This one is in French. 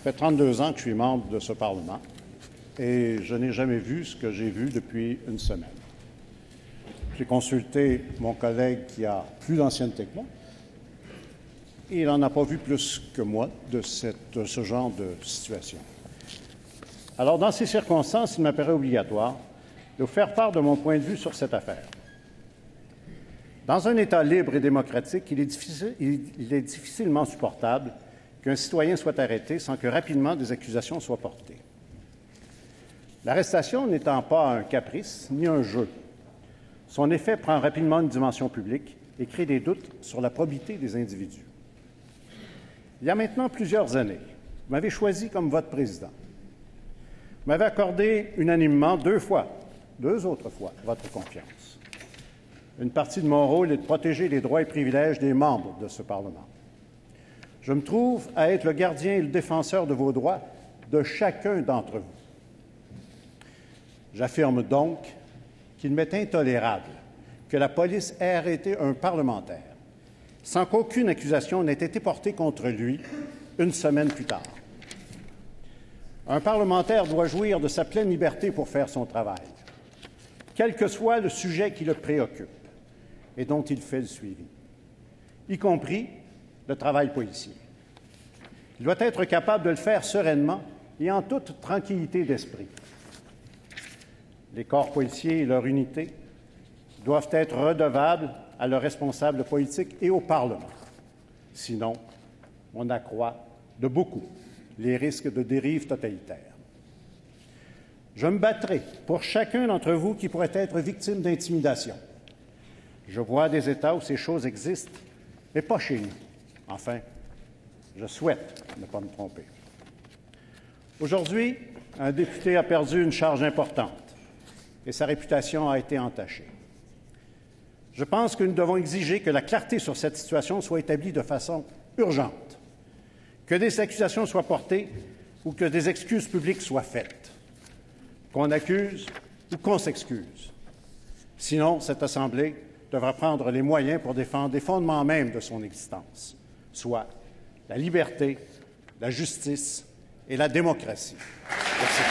Ça fait 32 ans que je suis membre de ce Parlement et je n'ai jamais vu ce que j'ai vu depuis une semaine. J'ai consulté mon collègue qui a plus d'ancienneté que moi et il n'en a pas vu plus que moi de ce genre de situation. Alors, dans ces circonstances, il m'apparaît obligatoire de vous faire part de mon point de vue sur cette affaire. Dans un État libre et démocratique, il est difficilement supportable qu'un citoyen soit arrêté sans que rapidement des accusations soient portées. L'arrestation n'étant pas un caprice ni un jeu, son effet prend rapidement une dimension publique et crée des doutes sur la probité des individus. Il y a maintenant plusieurs années, vous m'avez choisi comme votre président. Vous m'avez accordé unanimement deux autres fois, votre confiance. Une partie de mon rôle est de protéger les droits et privilèges des membres de ce Parlement. Je me trouve à être le gardien et le défenseur de vos droits de chacun d'entre vous. J'affirme donc qu'il m'est intolérable que la police ait arrêté un parlementaire sans qu'aucune accusation n'ait été portée contre lui une semaine plus tard. Un parlementaire doit jouir de sa pleine liberté pour faire son travail, quel que soit le sujet qui le préoccupe et dont il fait le suivi, y compris le travail policier. Il doit être capable de le faire sereinement et en toute tranquillité d'esprit. Les corps policiers et leur unité doivent être redevables à leurs responsables politiques et au Parlement. Sinon, on accroît de beaucoup les risques de dérive totalitaire. Je me battrai pour chacun d'entre vous qui pourrait être victime d'intimidation. Je vois des États où ces choses existent, mais pas chez nous. Enfin, je souhaite ne pas me tromper. Aujourd'hui, un député a perdu une charge importante et sa réputation a été entachée. Je pense que nous devons exiger que la clarté sur cette situation soit établie de façon urgente, que des accusations soient portées ou que des excuses publiques soient faites, qu'on accuse ou qu'on s'excuse. Sinon, cette Assemblée devra prendre les moyens pour défendre les fondements mêmes de son existence, soit la liberté, la justice et la démocratie. Merci.